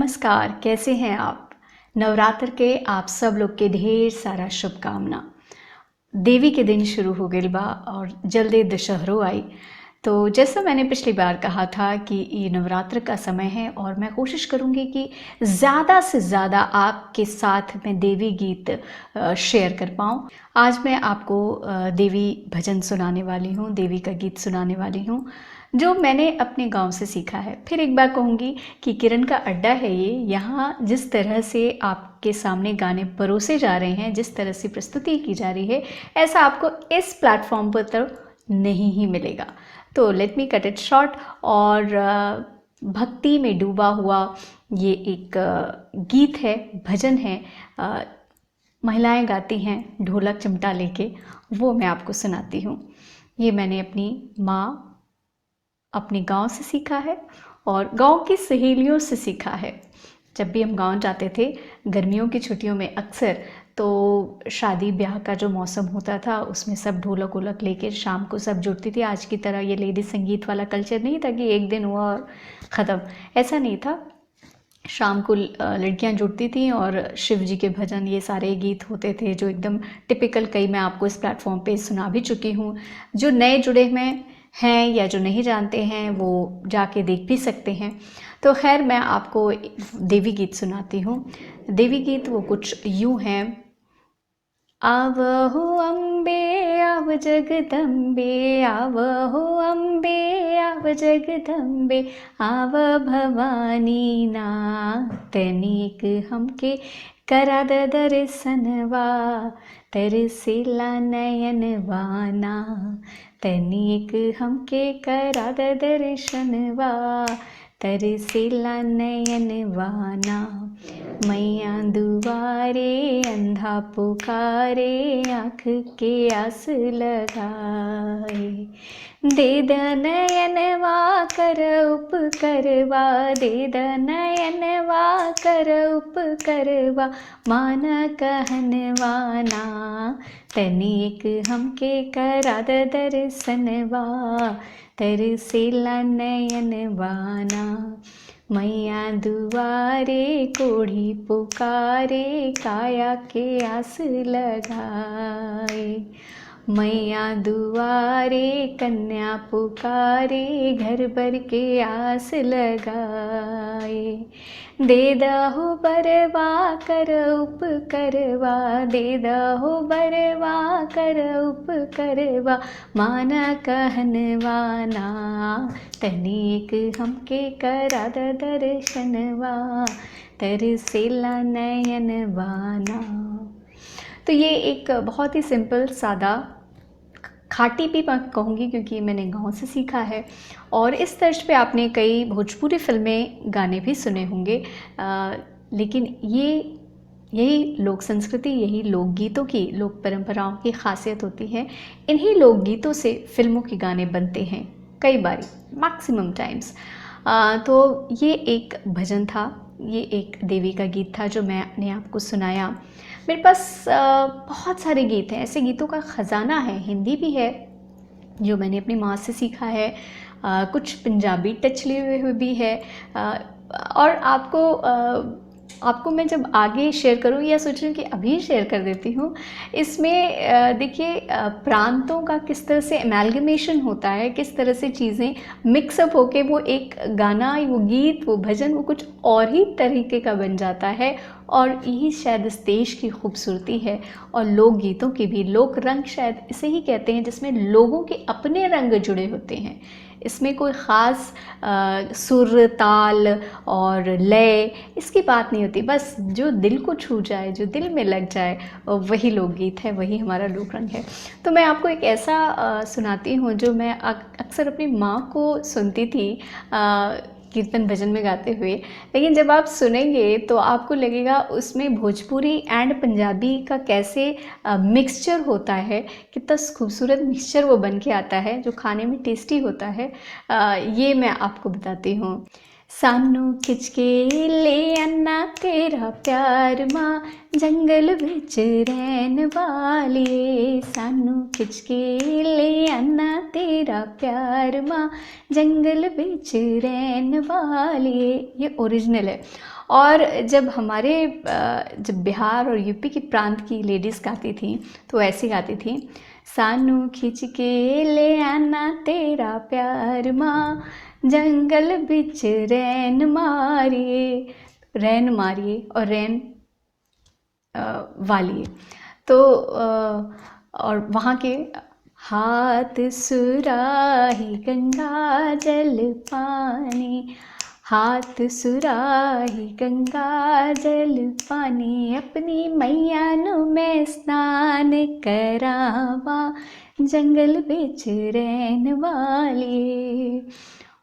नमस्कार, कैसे हैं आप? नवरात्र के आप सब लोग के ढेर सारा शुभकामना। देवी के दिन शुरू हो गइल बा और जल्दे दशहरो आई। तो जैसा मैंने पिछली बार कहा था कि ये नवरात्र का समय है और मैं कोशिश करूँगी कि ज़्यादा से ज़्यादा आपके साथ मैं देवी गीत शेयर कर पाऊँ। आज मैं आपको देवी भजन सुनाने वाली हूँ, देवी का गीत सुनाने वाली हूँ, जो मैंने अपने गांव से सीखा है। फिर एक बार कहूँगी कि किरण का अड्डा है ये। यहाँ जिस तरह से आपके सामने गाने परोसे जा रहे हैं, जिस तरह से प्रस्तुति की जा रही है, ऐसा आपको इस प्लेटफॉर्म पर तो नहीं ही मिलेगा। तो let me cut it short. और भक्ति में डूबा हुआ ये एक गीत है, भजन है। महिलाएं गाती हैं ढोलक चिमटा लेके, वो मैं आपको सुनाती हूँ। ये मैंने अपनी माँ, अपने गांव से सीखा है और गांव की सहेलियों से सीखा है। जब भी हम गांव जाते थे गर्मियों की छुट्टियों में, अक्सर तो शादी ब्याह का जो मौसम होता था उसमें सब ढोलक वोलक लेकर शाम को सब जुटती थी। आज की तरह ये लेडीज संगीत वाला कल्चर नहीं था कि एक दिन हुआ और ख़त्म, ऐसा नहीं था। शाम को लड़कियां जुटती थी और शिव जी के भजन, ये सारे गीत होते थे जो एकदम टिपिकल, कई मैं आपको इस प्लेटफॉर्म पे सुना भी चुकी हूँ। जो नए जुड़े हुए हैं या जो नहीं जानते हैं वो जाके देख भी सकते हैं। तो खैर मैं आपको देवी गीत सुनाती हूँ। देवी गीत वो कुछ यूँ हैं। आवहो अम्बे आव जगदम्बे, आवहो अम्बे आव जगदम्बे, आव भवानी ना तनिक हमके करा द दर्शनवा, तरसेला नयनवाना तनिक हमके करा द दर्शनवा, तरसेला नयनवाना। मैया दुआरे अंधा पुकारे, आँख के आस लगाए, दे द नयनवा कर उपकरवा, दे द नयनवा कर उपकरवा, मान कहनवाना तनिक हमके करा द दर्शनवा, तरसेला नयनवाना। मैया दुआरे कोढ़ी पुकारे, काया के आस लगाए, मैया दुआरे कन्या पुकारे, घर भर के आस लगाए, दे दहो बरवा कर उपकरवा, दे दहो बरवा कर उपकरवा, माना कहनवाना तनिक हमके करा द दर्शनवा, तरसेला नयनवाना। तो ये एक बहुत ही सिंपल सादा, खाटी भी मैं कहूँगी क्योंकि मैंने गांव से सीखा है। और इस तर्ज पे आपने कई भोजपुरी फिल्में गाने भी सुने होंगे, लेकिन यही लोक संस्कृति, यही लोकगीतों की, लोक परंपराओं की खासियत होती है। इन्हीं लोकगीतों से फिल्मों के गाने बनते हैं कई बार, मैक्सिमम टाइम्स। तो ये एक भजन था, ये एक देवी का गीत था जो मैंने आपको सुनाया। मेरे पास बहुत सारे गीत हैं, ऐसे गीतों का ख़जाना है। हिंदी भी है जो मैंने अपनी माँ से सीखा है, कुछ पंजाबी टच लिए हुए भी है। और आपको मैं जब आगे शेयर करूँ या सोच रही हूँ कि अभी शेयर कर देती हूँ। इसमें देखिए प्रांतों का किस तरह से एमैल्गमेशन होता है, किस तरह से चीज़ें मिक्सअप होके वो एक गाना, वो गीत, वो भजन, वो कुछ और ही तरीके का बन जाता है। और यही शायद इस देश की खूबसूरती है। और लोकगीतों की भी, लोक रंग शायद इसे ही कहते हैं जिसमें लोगों के अपने रंग जुड़े होते हैं। इसमें कोई ख़ास सुर, ताल और लय, इसकी बात नहीं होती। बस जो दिल को छू जाए, जो दिल में लग जाए, वही लोकगीत है, वही हमारा लोक रंग है। तो मैं आपको एक ऐसा सुनाती हूँ जो मैं अक्सर अपनी माँ को सुनती थी कीर्तन भजन में गाते हुए। लेकिन जब आप सुनेंगे तो आपको लगेगा उसमें भोजपुरी एंड पंजाबी का कैसे मिक्सचर होता है, कितना खूबसूरत मिक्सचर वो बन के आता है जो खाने में टेस्टी होता है। ये मैं आपको बताती हूँ। सानू खिच के ले अन्ना तेरा प्यार माँ, जंगल बिच रहन वालिए, सानू खिच के ले अन्ना तेरा प्यार माँ, जंगल बिच रहन वालिए। ये ओरिजिनल है। और जब जब बिहार और यूपी के प्रांत की लेडीज़ गाती थी तो ऐसी गाती थी, सानू खिंच के ले आना तेरा प्यार माँ, जंगल बिच रैन मारिए और रैन वालिए। तो और वहाँ के हाथ सुराही गंगा जल पानी, हाथ सुराही गंगा जल पानी, अपनी मैया नु मैं स्नान करावा, जंगल बिच रहन वाली।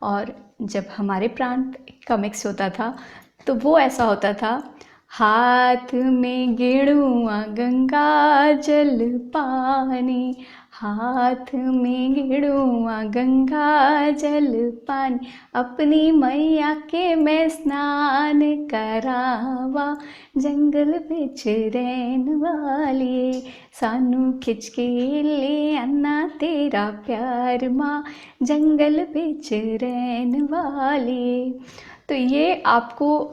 और जब हमारे प्रांत का मिक्स होता था तो वो ऐसा होता था, हाथ में गेड़ुआ गंगा जल पानी, हाथ में गेड़ुआ गंगा जल पानी, अपनी मैया के मैं स्नान करावा, जंगल बिच रहन वाली, सानू खिंच के ले आना तेरा प्यार माँ, जंगल बिच रहन वाली। तो ये आपको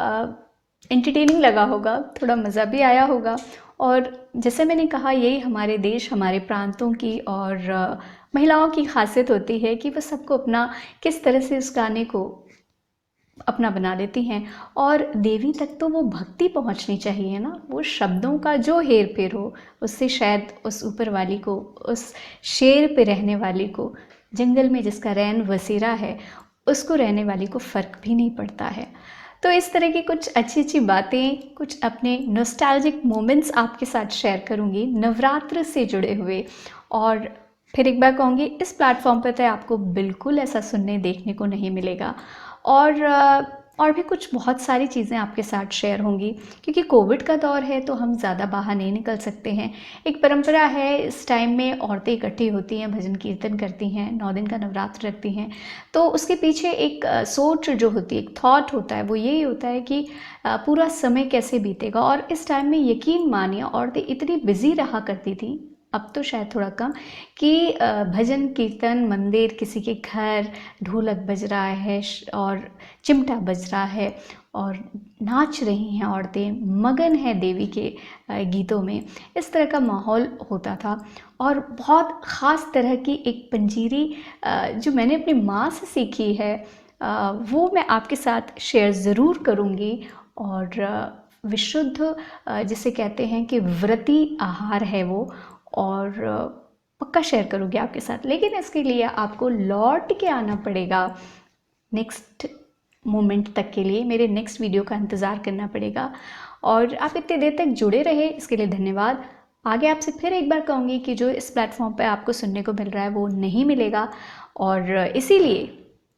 एंटरटेनिंग लगा होगा, थोड़ा मज़ा भी आया होगा। और जैसे मैंने कहा, यही हमारे देश, हमारे प्रांतों की और महिलाओं की खासियत होती है कि वह सबको अपना किस तरह से उस गाने को अपना बना लेती हैं। और देवी तक तो वो भक्ति पहुंचनी चाहिए ना, वो शब्दों का जो हेर फेर हो उससे शायद उस ऊपर वाली को, उस शेर पे रहने वाली को, जंगल में जिसका रैन बसेरा है, उसको रहने वाली को फ़र्क भी नहीं पड़ता है। तो इस तरह की कुछ अच्छी अच्छी बातें, कुछ अपने नॉस्टैल्जिक मोमेंट्स आपके साथ शेयर करूँगी नवरात्र से जुड़े हुए। और फिर एक बार कहूँगी, इस प्लेटफॉर्म पर तो आपको बिल्कुल ऐसा सुनने देखने को नहीं मिलेगा। और भी कुछ बहुत सारी चीज़ें आपके साथ शेयर होंगी, क्योंकि कोविड का दौर है तो हम ज़्यादा बाहर नहीं निकल सकते हैं। एक परंपरा है, इस टाइम में औरतें इकट्ठी होती हैं, भजन कीर्तन करती हैं, 9 दिन का नवरात्र रखती हैं। तो उसके पीछे एक सोच जो होती है, एक थॉट होता है, वो यही होता है कि पूरा समय कैसे बीतेगा। और इस टाइम में यकीन मानिए, औरतें इतनी बिजी रहा करती थी, अब तो शायद थोड़ा कम, कि भजन कीर्तन, मंदिर, किसी के घर ढोलक बज रहा है और चिमटा बज रहा है और नाच रही हैं औरतें, मगन है देवी के गीतों में। इस तरह का माहौल होता था। और बहुत ख़ास तरह की एक पंजीरी जो मैंने अपनी माँ से सीखी है, वो मैं आपके साथ शेयर ज़रूर करूँगी। और विशुद्ध जिसे कहते हैं कि व्रती आहार है वो, और पक्का शेयर करूँगी आपके साथ। लेकिन इसके लिए आपको लौट के आना पड़ेगा, नेक्स्ट मोमेंट तक के लिए मेरे नेक्स्ट वीडियो का इंतज़ार करना पड़ेगा। और आप इतनी देर तक जुड़े रहे, इसके लिए धन्यवाद। आगे आपसे फिर एक बार कहूँगी कि जो इस प्लेटफॉर्म पे आपको सुनने को मिल रहा है वो नहीं मिलेगा। और इसीलिए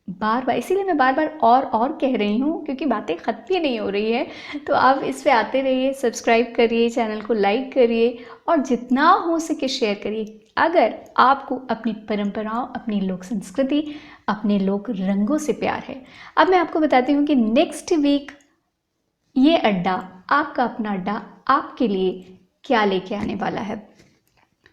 मैं बार बार और कह रही हूँ, क्योंकि बातें ख़त्म ही नहीं हो रही है। तो आप इस पे आते रहिए, सब्सक्राइब करिए, चैनल को लाइक करिए और जितना हो सके शेयर करिए। अगर आपको अपनी परंपराओं, अपनी लोक संस्कृति, अपने लोक रंगों से प्यार है। अब मैं आपको बताती हूँ कि नेक्स्ट वीक ये अड्डा, आपका अपना अड्डा, आपके लिए क्या लेके आने वाला है।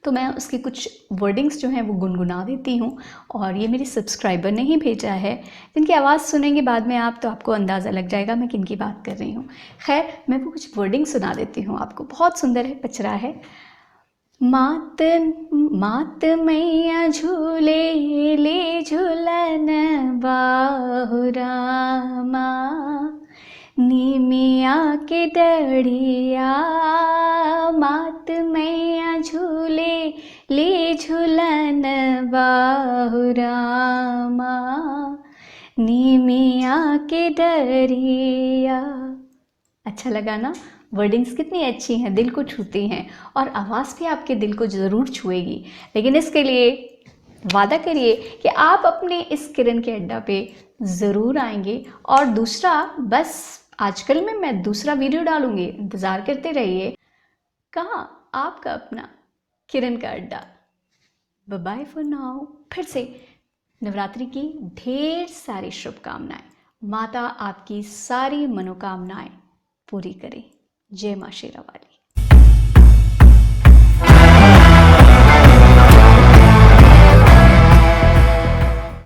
तो मैं उसके कुछ वर्डिंग्स जो हैं वो गुनगुना देती हूँ। और ये मेरी सब्सक्राइबर ने ही भेजा है, जिनकी आवाज़ सुनेंगे बाद में आप, तो आपको अंदाज़ा लग जाएगा मैं किन की बात कर रही हूँ। खैर, मैं वो कुछ वर्डिंग सुना देती हूँ आपको, बहुत सुंदर है, पचरा है। मात मात मैया झूले ले झूलन बाहुरा माँ, निमिया के डढ़िया, मात मैया झूले ले झूलन बाहुरा माँ, निमिया के डरिया। अच्छा लगा ना? वर्डिंग्स कितनी अच्छी हैं, दिल को छूती हैं, और आवाज़ भी आपके दिल को ज़रूर छुएगी। लेकिन इसके लिए वादा करिए कि आप अपने इस किरण के अड्डा पे ज़रूर आएंगे। और दूसरा, बस आजकल में मैं दूसरा वीडियो डालूंगी, इंतज़ार करते रहिए। कहाँ? आपका अपना किरण का अड्डा। Bye bye for now. फिर से नवरात्रि की ढेर सारी शुभकामनाएं। माता आपकी सारी मनोकामनाएं पूरी करे। जय मां शेरा वाली।